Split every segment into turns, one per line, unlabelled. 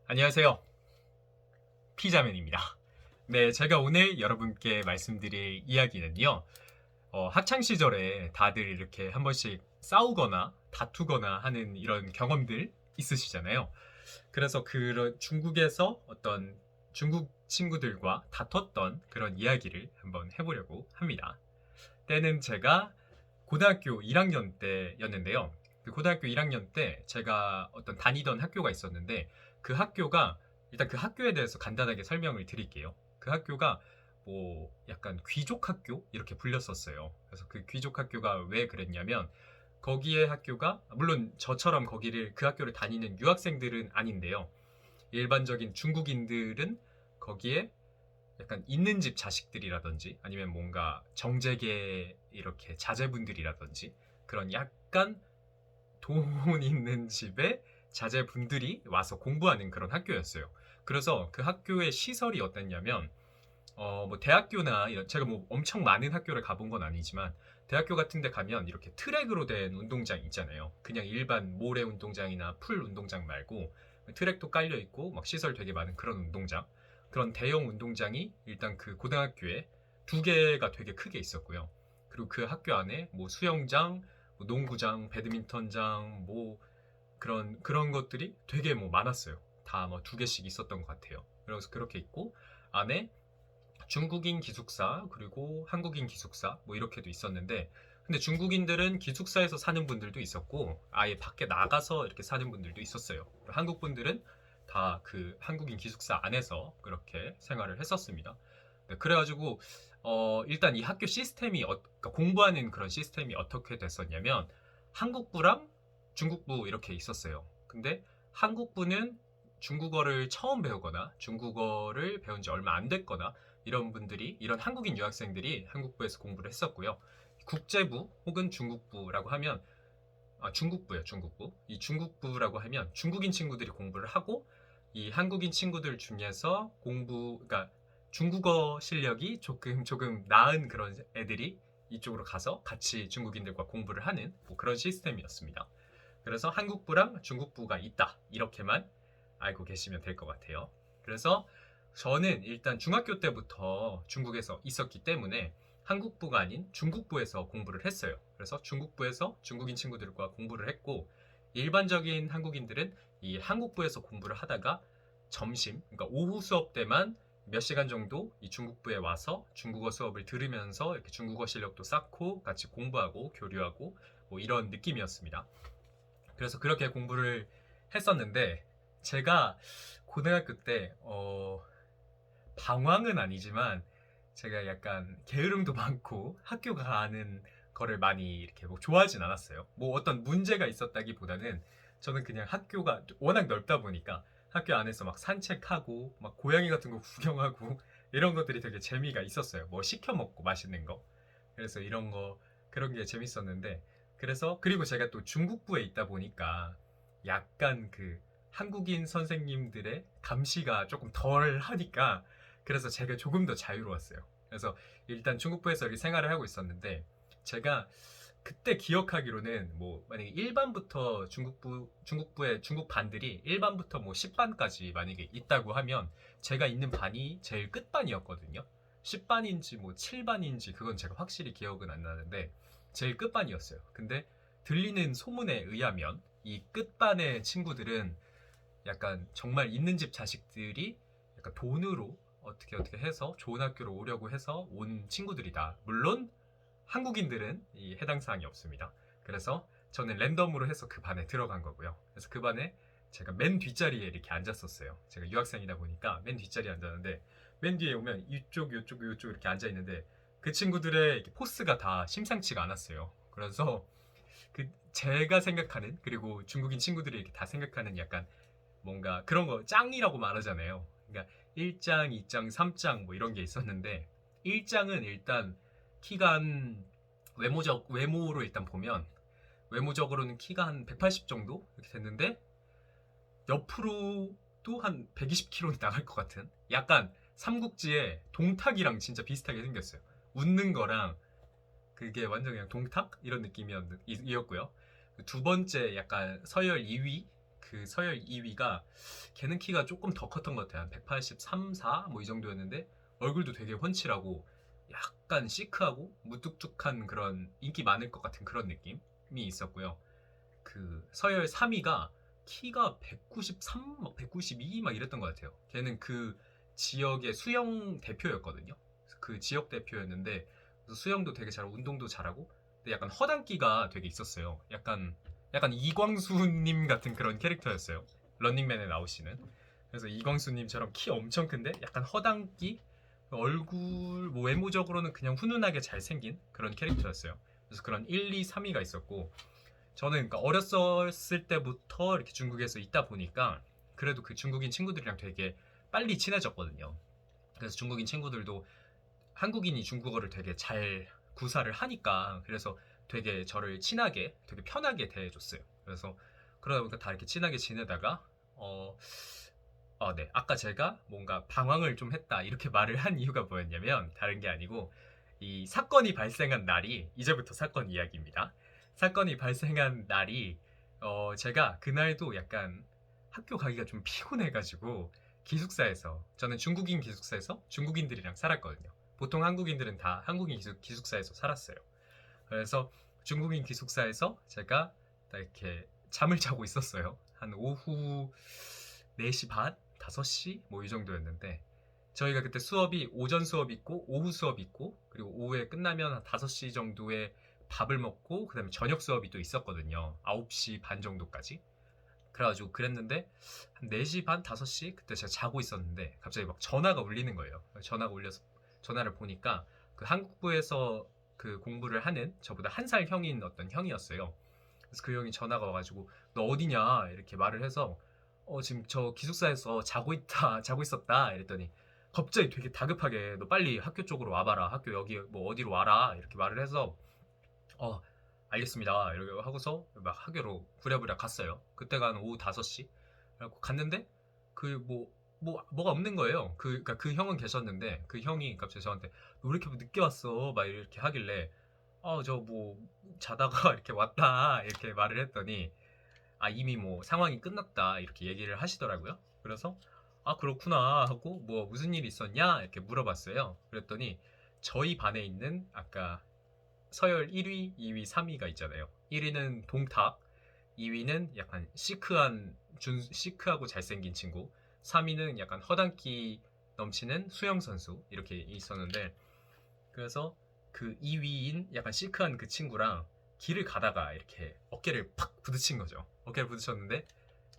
안녕하세요. 피자맨입니다. 네, 제가 오늘 여러분께 말씀드릴 이야기는요. 학창 시절에 다들 이렇게 한 번씩 싸우거나 다투거나 하는 이런 경험들 있으시잖아요. 그래서 그런 중국에서 어떤 중국 친구들과 다퉜던 그런 이야기를 한번 해보려고 합니다. 때는 제가 고등학교 1학년 때였는데요. 그 고등학교 1학년 때 제가 어떤 다니던 학교가 있었는데 그 학교가 일단 그 학교에 대해서 간단하게 설명을 드릴게요. 그 학교가 뭐 약간 귀족 학교 이렇게 불렸었어요. 그래서 그 귀족 학교가 왜 그랬냐면 거기에 학교가 물론 저처럼 거기를 그 학교를 다니는 유학생들은 아닌데요. 일반적인 중국인들은 거기에 약간 있는 집 자식들이라든지 아니면 뭔가 정재계 이렇게 자제분들이라든지 그런 약간 돈 있는 집에 자제분들이 와서 공부하는 그런 학교였어요. 그래서 그 학교의 시설이 어땠냐면 뭐 대학교나 이런 제가 뭐 엄청 많은 학교를 가본 건 아니지만 대학교 같은 데 가면 이렇게 트랙으로 된 운동장 있잖아요. 그냥 일반 모래 운동장이나 풀 운동장 말고 트랙도 깔려 있고 막 시설 되게 많은 그런 운동장. 그런 대형 운동장이 일단 그 고등학교에 두 개가 되게 크게 있었고요. 그리고 그 학교 안에 뭐 수영장, 뭐 농구장, 배드민턴장, 뭐 그런 것들이 되게 뭐 많았어요. 다 뭐 두 개씩 있었던 것 같아요. 그래서 그렇게 있고 안에 중국인 기숙사 그리고 한국인 기숙사 뭐 이렇게도 있었는데 근데 중국인들은 기숙사에서 사는 분들도 있었고 아예 밖에 나가서 이렇게 사는 분들도 있었어요. 한국 분들은 다 그 한국인 기숙사 안에서 그렇게 생활을 했었습니다. 네, 그래가지고 일단 이 학교 시스템이 그러니까 공부하는 그런 시스템이 어떻게 됐었냐면 한국부랑 중국부 이렇게 있었어요. 근데 한국부는 중국어를 처음 배우거나 중국어를 배운 지 얼마 안 됐거나 이런 분들이 이런 한국인 유학생들이 한국부에서 공부를 했었고요. 국제부 혹은 중국부라고 하면 중국부예요, 중국부. 이 중국부라고 하면 중국인 친구들이 공부를 하고 이 한국인 친구들 중에서 그러니까 중국어 실력이 조금 나은 그런 애들이 이쪽으로 가서 같이 중국인들과 공부를 하는 뭐 그런 시스템이었습니다. 그래서 한국부랑 중국부가 있다. 이렇게만 알고 계시면 될 것 같아요. 그래서 저는 일단 중학교 때부터 중국에서 있었기 때문에 한국부가 아닌 중국부에서 공부를 했어요. 그래서 중국부에서 중국인 친구들과 공부를 했고 일반적인 한국인들은 이 한국부에서 공부를 하다가 점심, 그러니까 오후 수업 때만 몇 시간 정도 이 중국부에 와서 중국어 수업을 들으면서 이렇게 중국어 실력도 쌓고 같이 공부하고 교류하고 뭐 이런 느낌이었습니다. 그래서 그렇게 공부를 했었는데 제가 고등학교 때 방황은 아니지만 제가 약간 게으름도 많고 학교 가는 거를 많이 이렇게 뭐 좋아하진 않았어요. 뭐 어떤 문제가 있었다기보다는 저는 그냥 학교가 워낙 넓다 보니까 학교 안에서 막 산책하고 막 고양이 같은 거 구경하고 이런 것들이 되게 재미가 있었어요. 뭐 시켜 먹고 맛있는 거. 그래서 이런 거 그런 게 재밌었는데 그래서 그리고 제가 또 중국부에 있다 보니까 약간 그 한국인 선생님들의 감시가 조금 덜 하니까 그래서 제가 조금 더 자유로웠어요. 그래서 일단 중국부에서 이렇게 생활을 하고 있었는데 제가 그때 기억하기로는 뭐 만약에 1반부터 중국부의 중국 반들이 1반부터 뭐 10반까지 만약에 있다고 하면 제가 있는 반이 제일 끝반이었거든요. 10반인지 뭐 7반인지 그건 제가 확실히 기억은 안 나는데 제일 끝반이었어요. 근데 들리는 소문에 의하면 이 끝반의 친구들은 약간 정말 있는 집 자식들이 약간 돈으로 어떻게 해서 좋은 학교로 오려고 해서 온 친구들이다. 물론 한국인들은 이 해당 사항이 없습니다. 그래서 저는 랜덤으로 해서 그 반에 들어간 거고요. 그래서 그 반에 제가 맨 뒷자리에 이렇게 앉았었어요. 제가 유학생이다 보니까 맨 뒷자리에 앉았는데 맨 뒤에 오면 이쪽 이렇게 앉아 있는데 그 친구들의 포스가 다 심상치가 않았어요. 그래서 그 제가 생각하는 그리고 중국인 친구들이 이렇게 다 생각하는 약간 뭔가 그런 거 짱이라고 말하잖아요. 그러니까 1장, 2장, 3장 뭐 이런 게 있었는데 1장은 일단 키가 한 외모로 일단 보면 외모적으로는 키가 한 180 정도 이렇게 됐는데 옆으로도 한 120kg 나갈 것 같은 약간 삼국지의 동탁이랑 진짜 비슷하게 생겼어요. 웃는 거랑 그게 완전 그냥 동탁 이런 느낌이었고요. 두 번째 약간 서열 2위 그 그 서열 2위가 걔는 키가 조금 더 컸던 것 같아요. 한 183, 4 뭐 이 정도였는데 얼굴도 되게 훤칠하고 약간 시크하고 무뚝뚝한 그런 인기 많을 것 같은 그런 느낌이 있었고요. 그 서열 3위가 키가 193, 막 192 막 이랬던 것 같아요. 걔는 그 지역의 수영 대표였거든요. 그 지역 대표였는데 그래서 수영도 되게 잘하고 운동도 잘하고 근데 약간 허당끼가 되게 있었어요. 약간 이광수님 같은 그런 캐릭터였어요. 런닝맨에 나오시는. 그래서 이광수님처럼 키 엄청 큰데 약간 허당끼 얼굴 뭐 외모적으로는 그냥 훈훈하게 잘생긴 그런 캐릭터였어요. 그래서 그런 1, 2, 3위가 있었고 저는 그러니까 어렸을 때부터 이렇게 중국에서 있다 보니까 그래도 그 중국인 친구들이랑 되게 빨리 친해졌거든요. 그래서 중국인 친구들도 한국인이 중국어를 되게 잘 구사를 하니까 그래서 되게 저를 친하게 되게 편하게 대해줬어요. 그래서 그러다 보니까 다 이렇게 친하게 지내다가 네. 아까 제가 뭔가 방황을 좀 했다 이렇게 말을 한 이유가 뭐였냐면 다른 게 아니고 이 사건이 발생한 날이 이제부터 사건 이야기입니다. 사건이 발생한 날이 제가 그날도 약간 학교 가기가 좀 피곤해가지고 기숙사에서 저는 중국인 기숙사에서 중국인들이랑 살았거든요. 보통 한국인들은 다 한국인 기숙사에서 살았어요. 그래서 중국인 기숙사에서 제가 딱 이렇게 잠을 자고 있었어요. 한 오후 4시 반? 5시? 뭐 이 정도였는데 저희가 그때 수업이 오전 수업 있고 오후 수업 있고 그리고 오후에 끝나면 한 5시 정도에 밥을 먹고 그다음에 저녁 수업이 또 있었거든요. 9시 반 정도까지. 그래가지고 그랬는데 한 4시 반, 5시 그때 제가 자고 있었는데 갑자기 막 전화가 울리는 거예요. 전화가 울려서 전화를 보니까 그 한국부에서 그 공부를 하는 저보다 한 살 형인 어떤 형이었어요. 그래서 그 형이 전화가 와가지고 너 어디냐 이렇게 말을 해서 지금 저 기숙사에서 자고 있었다 이랬더니 갑자기 되게 다급하게 너 빨리 학교 쪽으로 와봐라 학교 여기 뭐 어디로 와라 이렇게 말을 해서 어 알겠습니다 이렇게 하고서 막 학교로 부랴부랴 갔어요. 그때가 한 오후 5시 그래갖고 갔는데 그 뭐가 없는 거예요. 그러니까 그 형은 계셨는데 그 형이 갑자기 저한테 너 왜 이렇게 늦게 왔어 막 이렇게 하길래 저 뭐 자다가 이렇게 왔다 이렇게 말을 했더니 이미 뭐 상황이 끝났다 이렇게 얘기를 하시더라고요. 그래서 그렇구나 하고 뭐 무슨 일 있었냐 이렇게 물어봤어요. 그랬더니 저희 반에 있는 아까 서열 1위, 2위, 3위가 있잖아요. 1위는 동탁, 2위는 약간 시크하고 잘생긴 친구, 3위는 약간 허당기 넘치는 수영 선수 이렇게 있었는데 그래서 그 2위인 약간 시크한 그 친구랑 길을 가다가 이렇게 어깨를 팍 부딪힌 거죠. 어깨를 부딪혔는데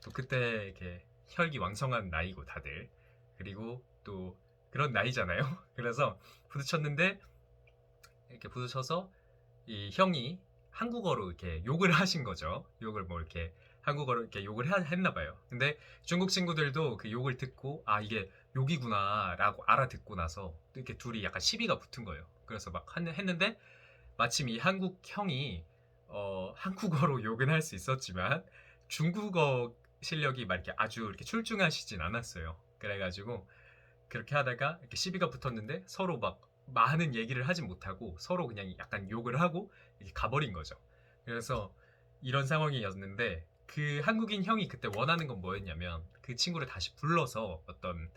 또 그때 이렇게 혈기왕성한 나이고 다들 그리고 또 그런 나이잖아요. 그래서 부딪혔는데 이렇게 부딪혀서 이 형이 한국어로 이렇게 욕을 하신 거죠. 욕을 뭐 이렇게 한국어로 이렇게 욕을 했나 봐요. 근데 중국 친구들도 그 욕을 듣고 이게 욕이구나라고 알아듣고 나서 이렇게 둘이 약간 시비가 붙은 거예요. 그래서 막 했는데 마침 이 한국 형이 한국어로 욕은 할 수 있었지만 중국어 실력이 막 이렇게 아주 이렇게 출중하시진 않았어요. 그래가지고 그렇게 하다가 이렇게 시비가 붙었는데 서로 막 많은 얘기를 하진 못하고 서로 그냥 약간 욕을 하고 이렇게 가버린 거죠. 그래서 이런 상황이었는데 그 한국인 형이 그때 원하는 건 뭐였냐면 그 친구를 다시 불러서 어떤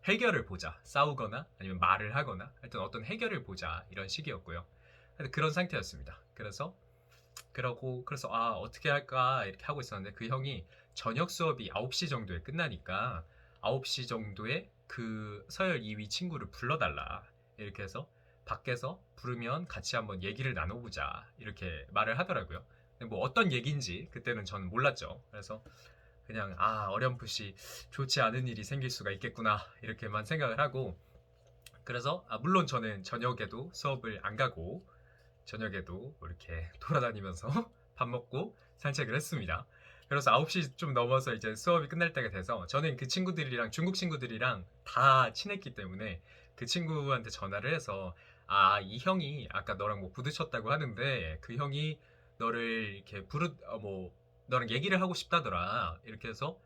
해결을 보자. 싸우거나 아니면 말을 하거나 하여튼 어떤 해결을 보자. 이런 식이었고요. 하여튼 그런 상태였습니다. 그래서 어떻게 할까 이렇게 하고 있었는데 그 형이 저녁 수업이 9시 정도에 끝나니까 9시 정도에 그 서열 2위 친구를 불러달라 이렇게 해서 밖에서 부르면 같이 한번 얘기를 나눠보자 이렇게 말을 하더라고요. 근데 뭐 어떤 얘기인지 그때는 저는 몰랐죠. 그래서 그냥 어렴풋이 좋지 않은 일이 생길 수가 있겠구나 이렇게만 생각을 하고 그래서 물론 저는 저녁에도 수업을 안 가고 저녁에도 뭐 이렇게 돌아다니면서 밥 먹고 산책을 했습니다. 그래서 9시 좀 넘어서 이제 수업이 끝날 때가 돼서 저는 그 친구들이랑 중국 친구들이랑 다 친했기 때문에 그 친구한테 전화를 해서 이 형이 아까 너랑 뭐 부딪혔다고 하는데 그 형이 너를 이렇게 너랑 얘기를 하고 싶다더라. 이렇게 해서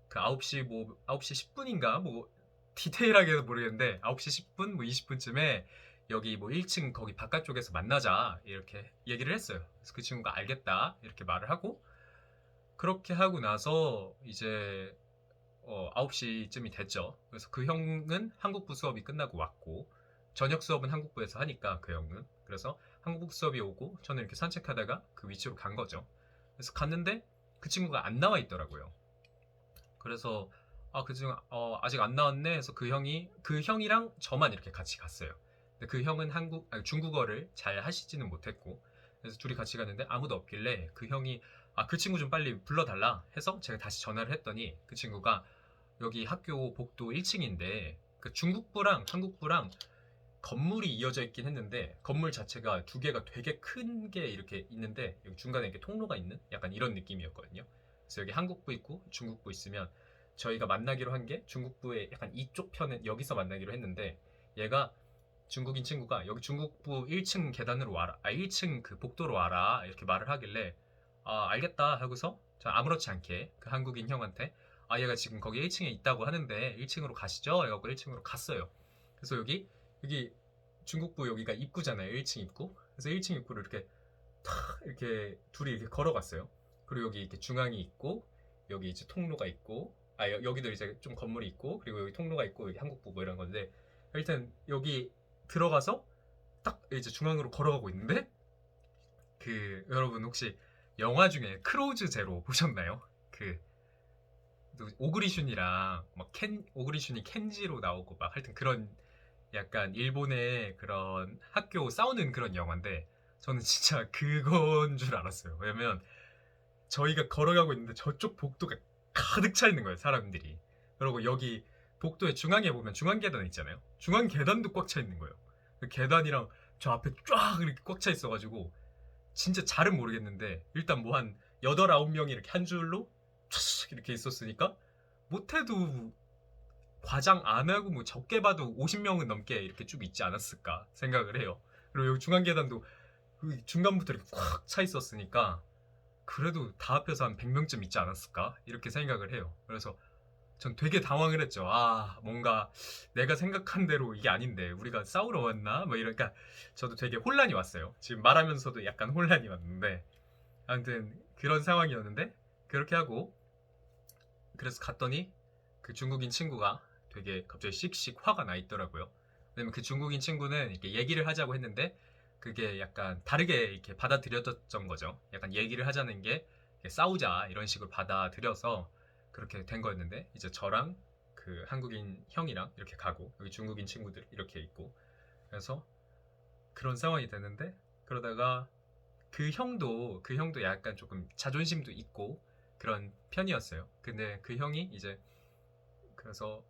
그 9시 10분인가 뭐 디테일하게는 모르겠는데 9시 10분 뭐 20분쯤에 여기 뭐 1층 거기 바깥쪽에서 만나자 이렇게 얘기를 했어요. 그래서 그 친구가 알겠다 이렇게 말을 하고 그렇게 하고 나서 이제 9시쯤이 됐죠. 그래서 그 형은 한국부 수업이 끝나고 왔고, 저녁 수업은 한국부에서 하니까 그 형은. 그래서 한국부 수업이 오고 저는 이렇게 산책하다가 그 위치로 간 거죠. 그래서 갔는데 그 친구가 안 나와 있더라고요. 그래서 그 친구 아직 안 나왔네 해서 그 형이랑 저만 이렇게 같이 갔어요. 근데 그 형은 중국어를 잘 하시지는 못했고, 그래서 둘이 같이 갔는데 아무도 없길래 그 형이 그 친구 좀 빨리 불러달라 해서 제가 다시 전화를 했더니 그 친구가 여기 학교 복도 1층인데 그 중국부랑 한국부랑 건물이 이어져 있긴 했는데 건물 자체가 두 개가 되게 큰 게 이렇게 있는데 여기 중간에 이렇게 통로가 있는 약간 이런 느낌이었거든요. 그래서 여기 한국부 있고 중국부 있으면 저희가 만나기로 한 게 중국부의 약간 이쪽 편에 여기서 만나기로 했는데 얘가 중국인 친구가 여기 중국부 1층 계단으로 와라, 1층 그 복도로 와라 이렇게 말을 하길래 알겠다 하고서 저 아무렇지 않게 그 한국인 형한테 얘가 지금 거기 1층에 있다고 하는데 1층으로 가시죠 해갖고 1층으로 갔어요. 그래서 여기 중국부 여기가 입구잖아요. 1층 입구. 그래서 1층 입구를 이렇게 탁 이렇게 둘이 이렇게 걸어갔어요. 그리고 여기 이렇게 중앙이 있고 여기 이제 통로가 있고 여기도 이제 좀 건물이 있고 그리고 여기 통로가 있고 여기 한국부 뭐 이런 건데 일단 여기 들어가서 딱 이제 중앙으로 걸어가고 있는데 그 여러분 혹시 영화 중에 크로우즈 제로 보셨나요? 그 오그리슌이랑 막 오그리슌이 켄지로 나오고 막 하여튼 그런 약간 일본의 그런 학교 싸우는 그런 영화인데 저는 진짜 그건 줄 알았어요. 왜냐면 저희가 걸어가고 있는데 저쪽 복도가 가득 차 있는 거예요, 사람들이. 그리고 여기 복도의 중앙에 보면 중앙 계단 있잖아요. 중앙 계단도 꽉 차 있는 거예요. 그 계단이랑 저 앞에 쫙 이렇게 꽉 차 있어가지고 진짜 잘은 모르겠는데 일단 뭐 한 8, 9명이 이렇게 한 줄로 촥 이렇게 있었으니까 못해도 과장 안 하고 뭐 적게 봐도 50명은 넘게 이렇게 쭉 있지 않았을까 생각을 해요. 그리고 여기 중간 계단도 그 중간부터 이렇게 꽉 차 있었으니까 그래도 다 합해서 한 100명쯤 있지 않았을까 이렇게 생각을 해요. 그래서 전 되게 당황을 했죠. 뭔가 내가 생각한 대로 이게 아닌데 우리가 싸우러 왔나? 뭐 이러니까 저도 되게 혼란이 왔어요. 지금 말하면서도 약간 혼란이 왔는데 아무튼 그런 상황이었는데 그렇게 하고 그래서 갔더니 그 중국인 친구가 되게 갑자기 씩씩 화가 나 있더라고요. 왜냐면 그 중국인 친구는 이렇게 얘기를 하자고 했는데 그게 약간 다르게 이렇게 받아들여졌던 거죠. 약간 얘기를 하자는 게 싸우자 이런 식으로 받아들여서 그렇게 된 거였는데 이제 저랑 그 한국인 형이랑 이렇게 가고 여기 중국인 친구들 이렇게 있고 그래서 그런 상황이 됐는데 그러다가 그 형도 약간 조금 자존심도 있고 그런 편이었어요. 근데 그 형이 이제 그래서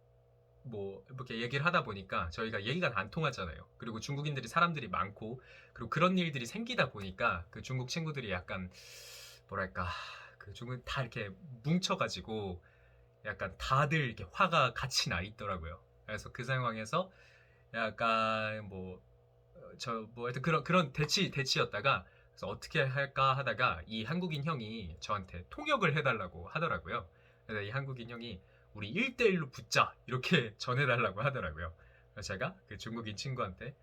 뭐 이렇게 얘기를 하다 보니까 저희가 얘기가 안 통하잖아요. 그리고 중국인들이 사람들이 많고 그리고 그런 일들이 생기다 보니까 그 중국 친구들이 약간 뭐랄까 그 중국 다 이렇게 뭉쳐가지고 약간 다들 이렇게 화가 같이 나 있더라고요. 그래서 그 상황에서 약간 하여튼 그런 대치였다가 그래서 어떻게 할까 하다가 이 한국인 형이 저한테 통역을 해달라고 하더라고요. 그래서 이 한국인 형이 우리 1대1로 붙자 이렇게 전해달라고 하더라고요. 그래서 제가 그 중국인 친구한테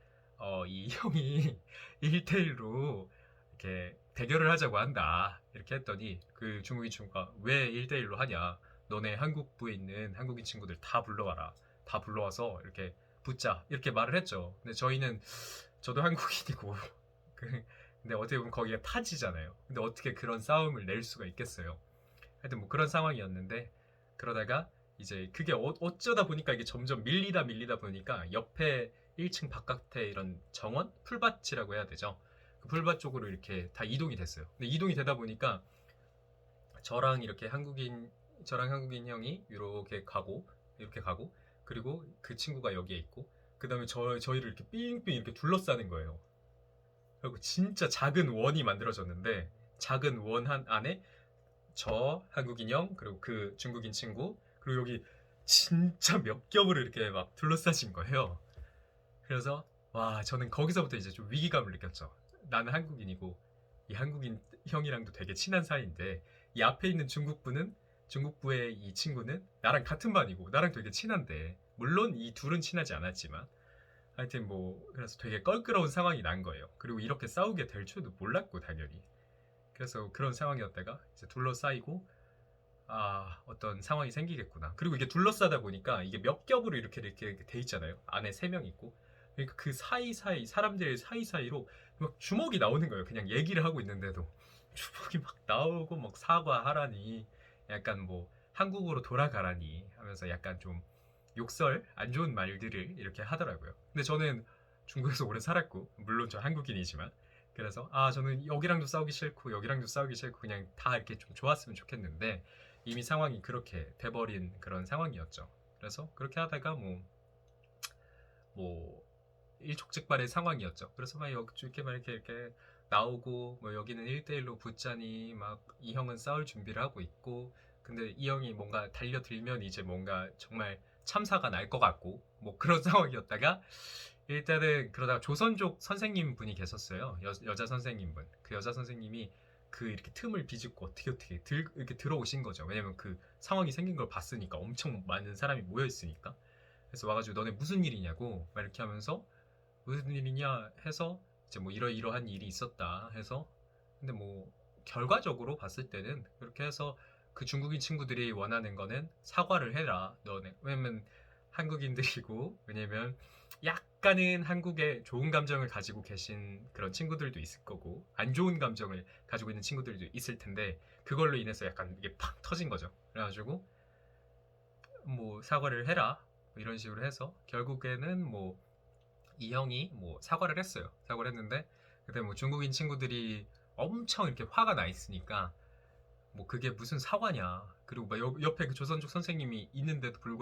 이 형이 1대1로 이렇게 대결을 하자고 한다 이렇게 했더니 그 중국인 친구가 왜 1대1로 하냐 너네 한국부에 있는 한국인 친구들 다 불러와라 다 불러와서 이렇게 붙자 이렇게 말을 했죠. 근데 저도 한국인이고 근데 어떻게 보면 거기가 타지잖아요. 근데 어떻게 그런 싸움을 낼 수가 있겠어요. 하여튼 뭐 그런 상황이었는데 그러다가 이제 그게 어쩌다 보니까 이게 점점 밀리다 보니까 옆에 1층 바깥에 이런 정원? 풀밭이라고 해야 되죠. 그 풀밭 쪽으로 이렇게 다 이동이 됐어요. 근데 이동이 되다 보니까 저랑 한국인 형이 이렇게 가고 그리고 그 친구가 여기에 있고 그 다음에 저희를 이렇게 삥삥 이렇게 둘러싸는 거예요. 그리고 진짜 작은 원이 만들어졌는데 작은 원 안에 저 한국인 형 그리고 그 중국인 친구 그리고 여기 진짜 몇 겹으로 이렇게 막 둘러싸신 거예요. 그래서 와 저는 거기서부터 이제 좀 위기감을 느꼈죠. 나는 한국인이고 이 한국인 형이랑도 되게 친한 사이인데 이 앞에 있는 중국부의 이 친구는 나랑 같은 반이고 나랑 되게 친한데 물론 이 둘은 친하지 않았지만 하여튼 뭐 그래서 되게 껄끄러운 상황이 난 거예요. 그리고 이렇게 싸우게 될 줄도 몰랐고 당연히. 그래서 그런 상황이었다가 이제 둘러싸이고 어떤 상황이 생기겠구나. 그리고 이게 둘러싸다 보니까 이게 몇 겹으로 이렇게 돼 있잖아요. 안에 3명 있고. 그러니까 그 사이사이 사람들 사이사이로 막 주먹이 나오는 거예요. 그냥 얘기를 하고 있는데도 주먹이 막 나오고 막 사과하라니 약간 뭐 한국으로 돌아가라니 하면서 약간 좀 욕설 안 좋은 말들을 이렇게 하더라고요. 근데 저는 중국에서 오래 살았고 물론 저 한국인이지만 그래서 저는 여기랑도 싸우기 싫고 여기랑도 싸우기 싫고 그냥 다 이렇게 좀 좋았으면 좋겠는데 이미 상황이 그렇게 돼버린 그런 상황이었죠. 그래서 그렇게 하다가 뭐 일촉즉발의 상황이었죠. 그래서 막 이렇게 막 이렇게 나오고 뭐 여기는 1대1로 붙자니 막 이 형은 싸울 준비를 하고 있고 근데 이 형이 뭔가 달려들면 이제 뭔가 정말 참사가 날 것 같고 뭐 그런 상황이었다가 일단은 그러다가 조선족 선생님 분이 계셨어요. 여자 선생님 분. 그 여자 선생님이 그 이렇게 틈을 비집고 어떻게 이렇게 들어오신 거죠. 왜냐면 그 상황이 생긴 걸 봤으니까 엄청 많은 사람이 모여 있으니까. 그래서 와가지고 너네 무슨 일이냐고 막 이렇게 하면서 무슨 일이냐 해서 이제 뭐 이러이러한 일이 있었다 해서 근데 뭐 결과적으로 봤을 때는 그렇게 해서 그 중국인 친구들이 원하는 거는 사과를 해라 너네 왜냐면 한국인들이고 왜냐면 약간은 한국에 좋은 감정을 가지고 계신 그런 친구들도 있을 거고 안 좋은 감정을 가지고 있는 친구들도 있을 텐데 그걸로 인해서 약간 이게 팍 터진 거죠. 그래가지고 뭐 사과를 해라 뭐 이런 식으로 해서 결국에는 뭐 이 형이 뭐 사과를 했어요. 사과를 했는데 그때 뭐 중국인 친구들이 엄청 이렇게 화가 나 있으니까 뭐 그게 무슨 사과냐. 그리고 막 옆에 그 조선족 선생님이 있는데도 불구하고